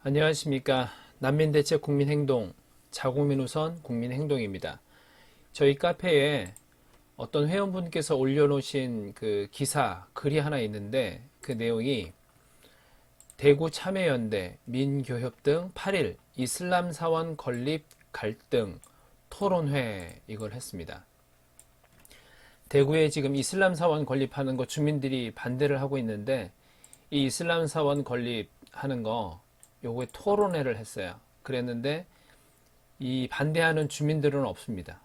안녕하십니까. 난민대책 국민행동, 자국민우선 국민행동입니다. 저희 카페에 어떤 회원분께서 올려놓으신 그 기사, 글이 하나 있는데 그 내용이 대구 참여연대, 민교협 등 8일 이슬람 사원 건립 갈등 토론회 이걸 했습니다. 대구에 지금 이슬람 사원 건립하는 거 주민들이 반대를 하고 있는데 이 이슬람 사원 건립하는 거 요거에 토론회를 했어요. 그랬는데 이 반대하는 주민들은 없습니다.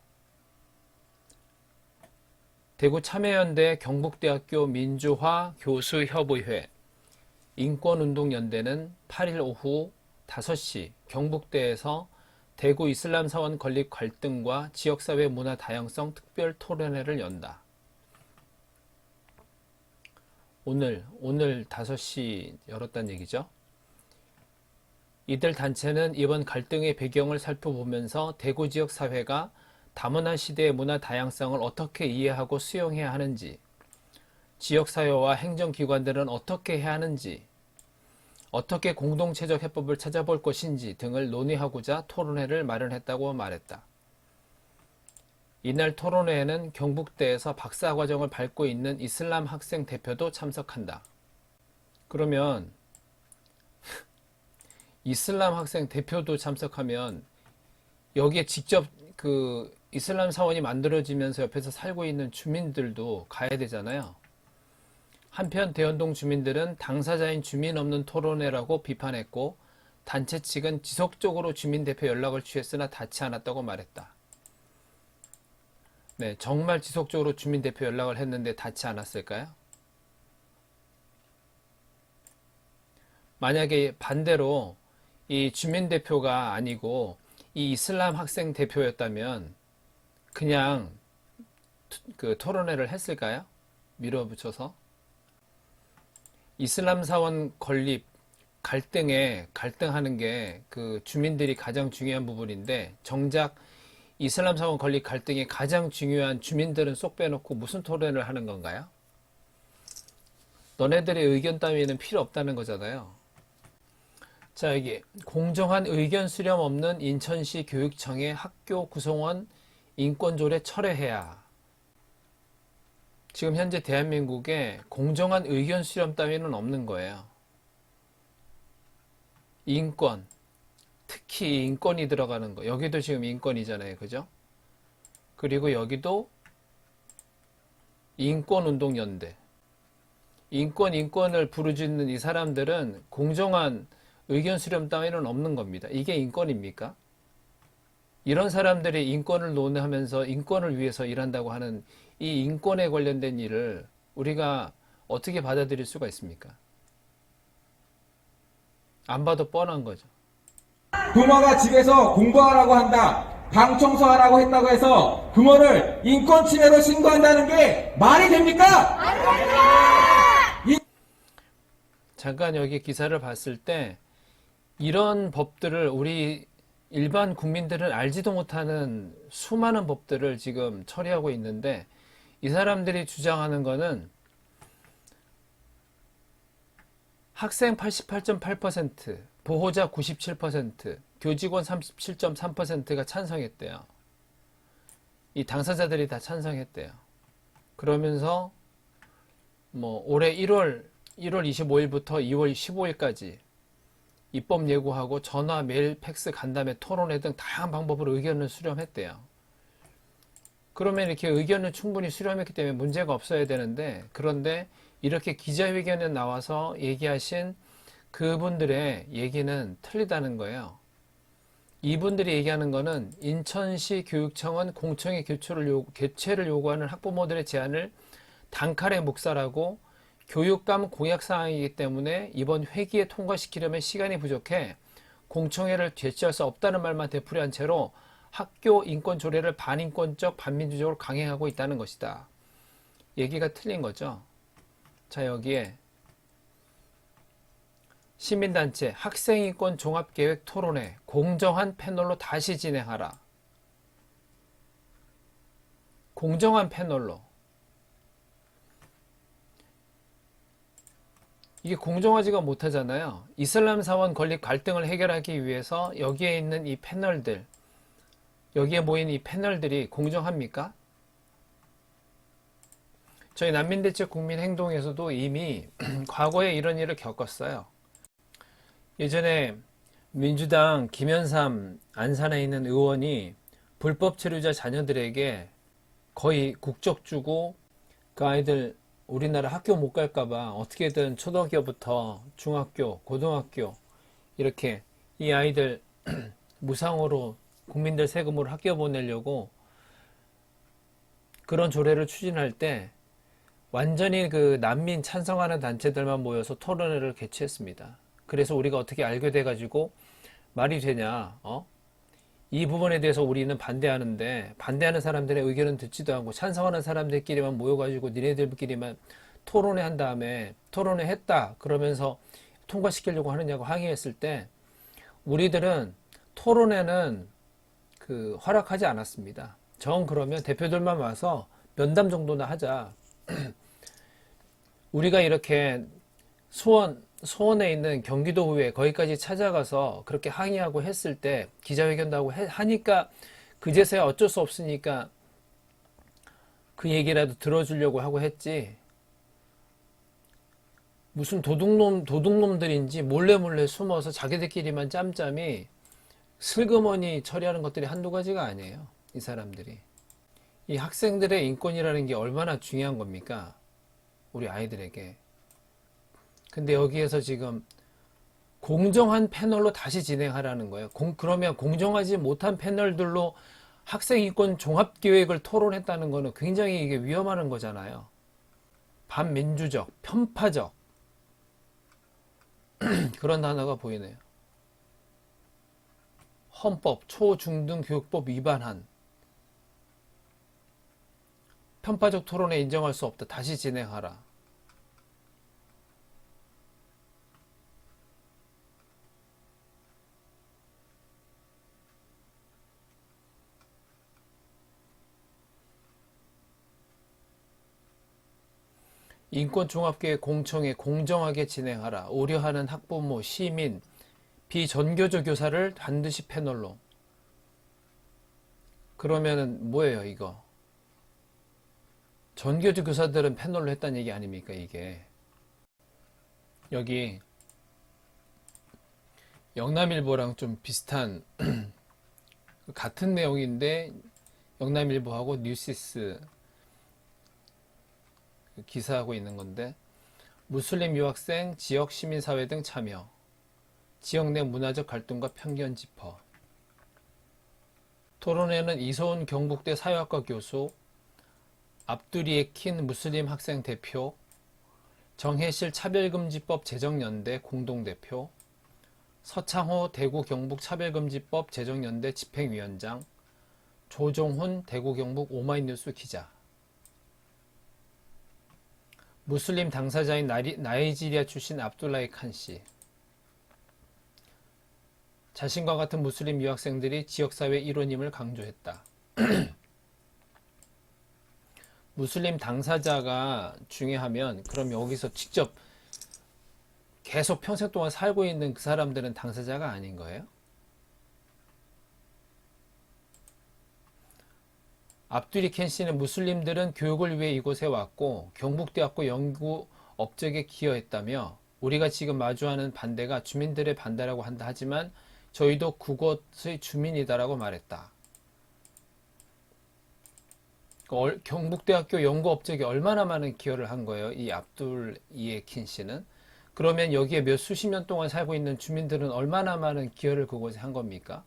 대구 참여연대 경북대학교 민주화 교수협의회 인권운동연대는 8일 오후 5시 경북대에서 대구 이슬람 사원 건립 갈등과 지역사회 문화 다양성 특별 토론회를 연다. 오늘 5시 열었다는 얘기죠. 이들 단체는 이번 갈등의 배경을 살펴보면서 대구 지역 사회가 다문화 시대의 문화 다양성을 어떻게 이해하고 수용해야 하는지, 지역사회와 행정기관들은 어떻게 해야 하는지, 어떻게 공동체적 해법을 찾아볼 것인지 등을 논의하고자 토론회를 마련했다고 말했다. 이날 토론회에는 경북대에서 박사과정을 밟고 있는 이슬람 학생 대표도 참석한다. 그러면 이슬람 학생 대표도 참석하면 여기에 직접 그 이슬람 사원이 만들어지면서 옆에서 살고 있는 주민들도 가야 되잖아요. 한편 대연동 주민들은 당사자인 주민 없는 토론회라고 비판했고 단체 측은 지속적으로 주민 대표 연락을 취했으나 닿지 않았다고 말했다. 네, 정말 지속적으로 주민 대표 연락을 했는데 닿지 않았을까요? 만약에 반대로 이 주민 대표가 아니고 이 이슬람 학생 대표였다면 그냥 그 토론회를 했을까요? 밀어붙여서 이슬람 사원 건립 갈등하는 게 그 주민들이 가장 중요한 부분인데 정작 이슬람 사원 건립 갈등이 가장 중요한 주민들은 쏙 빼놓고 무슨 토론을 하는 건가요? 너네들의 의견 따위는 필요 없다는 거잖아요. 자, 여기 공정한 의견 수렴 없는 인천시 교육청의 학교 구성원 인권조례 철회해야. 지금 현재 대한민국에 공정한 의견 수렴 따위는 없는 거예요. 인권, 특히 인권이 들어가는 거. 여기도 지금 인권이잖아요. 그죠? 그리고 여기도 인권운동연대. 인권을 부르짖는 이 사람들은 공정한 의견 수렴 따위는 없는 겁니다. 이게 인권입니까? 이런 사람들이 인권을 논하면서 인권을 위해서 일한다고 하는 이 인권에 관련된 일을 우리가 어떻게 받아들일 수가 있습니까? 안 봐도 뻔한 거죠. 부모가 집에서 공부하라고 한다, 방 청소하라고 했다고 해서 부모를 인권 침해로 신고한다는 게 말이 됩니까? 잠깐 여기 기사를 봤을 때 이런 법들을 우리 일반 국민들은 알지도 못하는 수많은 법들을 지금 처리하고 있는데 이 사람들이 주장하는 거는 학생 88.8%, 보호자 97%, 교직원 37.3%가 찬성했대요. 이 당사자들이 다 찬성했대요. 그러면서 뭐 올해 1월 25일부터 2월 15일까지 입법 예고하고 전화, 메일, 팩스, 간담회, 토론회 등 다양한 방법으로 의견을 수렴했대요. 그러면 이렇게 의견을 충분히 수렴했기 때문에 문제가 없어야 되는데 그런데 이렇게 기자회견에 나와서 얘기하신 그분들의 얘기는 틀리다는 거예요. 이분들이 얘기하는 거는 인천시 교육청은 공청회 개최를 요구하는 학부모들의 제안을 단칼에 묵살하고 교육감 공약 사항이기 때문에 이번 회기에 통과시키려면 시간이 부족해 공청회를 개최할 수 없다는 말만 되풀이한 채로 학교 인권 조례를 반인권적 반민주적으로 강행하고 있다는 것이다. 얘기가 틀린 거죠. 자, 여기에 시민단체 학생인권 종합계획 토론회 공정한 패널로 다시 진행하라. 공정한 패널로. 이게 공정하지가 못하잖아요. 이슬람 사원 건립 갈등을 해결하기 위해서 여기에 있는 이 패널들, 여기에 모인 이 패널들이 공정합니까? 저희 난민대책 국민행동에서도 이미 과거에 이런 일을 겪었어요. 예전에 민주당 김현삼 안산에 있는 의원이 불법 체류자 자녀들에게 거의 국적 주고 그 아이들 우리나라 학교 못 갈까봐 어떻게든 초등학교부터 중학교, 고등학교 이렇게 이 아이들 무상으로 국민들 세금으로 학교 보내려고 그런 조례를 추진할 때 완전히 그 난민 찬성하는 단체들만 모여서 토론회를 개최했습니다. 그래서 우리가 어떻게 알게 돼가지고 말이 되냐, 이 부분에 대해서 우리는 반대하는데 반대하는 사람들의 의견은 듣지도 않고 찬성하는 사람들끼리만 모여가지고 니네들끼리만 토론회 한 다음에 토론회 했다 그러면서 통과시키려고 하느냐고 항의했을 때 우리들은 토론회는 그 허락하지 않았습니다. 정 그러면 대표들만 와서 면담 정도나 하자. 우리가 이렇게 소원에 있는 경기도의회 거기까지 찾아가서 그렇게 항의하고 했을 때 기자회견도 하고 하니까 그제서야 어쩔 수 없으니까 그 얘기라도 들어주려고 하고 했지. 무슨 도둑놈들인지 몰래 숨어서 자기들끼리만 짬짬이 슬그머니 처리하는 것들이 한두 가지가 아니에요. 이 사람들이. 이 학생들의 인권이라는 게 얼마나 중요한 겁니까? 우리 아이들에게. 근데 여기에서 지금 공정한 패널로 다시 진행하라는 거예요. 그러면 공정하지 못한 패널들로 학생인권 종합계획을 토론했다는 거는 굉장히 이게 위험한 거잖아요. 반민주적, 편파적 그런 단어가 보이네요. 헌법, 초중등교육법 위반한 편파적 토론에 인정할 수 없다. 다시 진행하라. 인권종합계획 공청회 공정하게 진행하라. 우려하는 학부모, 시민, 비전교조 교사를 반드시 패널로. 그러면은 뭐예요 이거? 전교조 교사들은 패널로 했다는 얘기 아닙니까 이게? 여기 영남일보랑 좀 비슷한 같은 내용인데 영남일보하고 뉴시스 기사하고 있는 건데 무슬림 유학생, 지역 시민사회 등 참여, 지역 내 문화적 갈등과 편견 짚어. 토론회는 이소은 경북대 사회학과 교수, 압두리에킨 무슬림 학생 대표, 정혜실 차별금지법 제정연대 공동대표, 서창호 대구 경북 차별금지법 제정연대 집행위원장, 조종훈 대구 경북 오마이뉴스 기자. 무슬림 당사자인 나이지리아 출신 압둘라이 칸씨. 자신과 같은 무슬림 유학생들이 지역사회 일원임을 강조했다. 무슬림 당사자가 중요하면 그럼 여기서 직접 계속 평생 동안 살고 있는 그 사람들은 당사자가 아닌 거예요? 압두리 켄 씨는 무슬림들은 교육을 위해 이곳에 왔고 경북대학교 연구 업적에 기여했다며 우리가 지금 마주하는 반대가 주민들의 반대라고 한다 하지만 저희도 그곳의 주민이다라고 말했다. 경북대학교 연구 업적에 얼마나 많은 기여를 한 거예요? 이 압둘 이에킨 씨는. 그러면 여기에 몇 수십 년 동안 살고 있는 주민들은 얼마나 많은 기여를 그곳에 한 겁니까?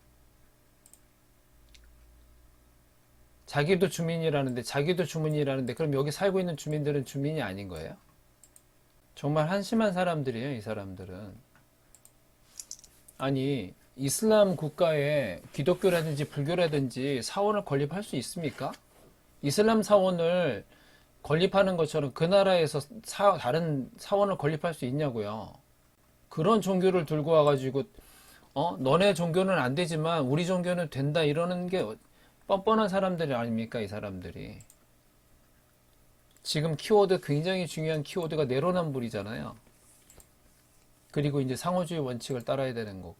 자기도 주민이라는데 그럼 여기 살고 있는 주민들은 주민이 아닌 거예요? 정말 한심한 사람들이에요, 이 사람들은. 아니, 이슬람 국가에 기독교라든지 불교라든지 사원을 건립할 수 있습니까? 이슬람 사원을 건립하는 것처럼 그 나라에서 다른 사원을 건립할 수 있냐고요. 그런 종교를 들고 와가지고 너네 종교는 안 되지만 우리 종교는 된다 이러는 게 뻔뻔한 사람들이 아닙니까 이 사람들이. 지금 키워드 굉장히 중요한 키워드가 내로남불이잖아요. 그리고 이제 상호주의 원칙을 따라야 되는 거고.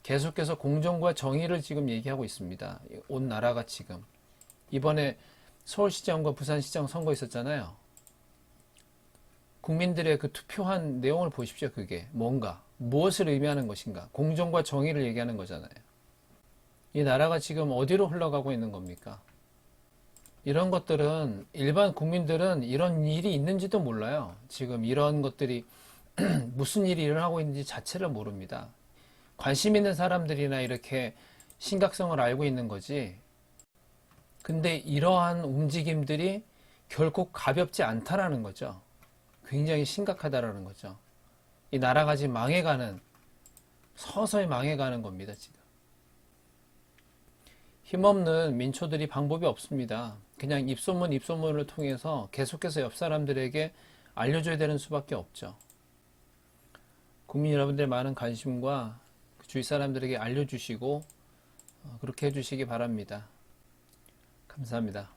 계속해서 공정과 정의를 지금 얘기하고 있습니다. 온 나라가 지금. 이번에 서울시장과 부산시장 선거 있었잖아요. 국민들의 그 투표한 내용을 보십시오. 그게 뭔가, 무엇을 의미하는 것인가. 공정과 정의를 얘기하는 거잖아요. 이 나라가 지금 어디로 흘러가고 있는 겁니까? 이런 것들은 일반 국민들은 이런 일이 있는지도 몰라요. 지금 이런 것들이 무슨 일이 일어나고 있는지 자체를 모릅니다. 관심 있는 사람들이나 이렇게 심각성을 알고 있는 거지. 근데 이러한 움직임들이 결코 가볍지 않다라는 거죠. 굉장히 심각하다라는 거죠. 이 나라가 지금 망해가는, 서서히 망해가는 겁니다, 지금. 힘없는 민초들이 방법이 없습니다. 그냥 입소문을 통해서 계속해서 옆 사람들에게 알려줘야 되는 수밖에 없죠. 국민 여러분들의 많은 관심과 주위 사람들에게 알려주시고 그렇게 해주시기 바랍니다. 감사합니다.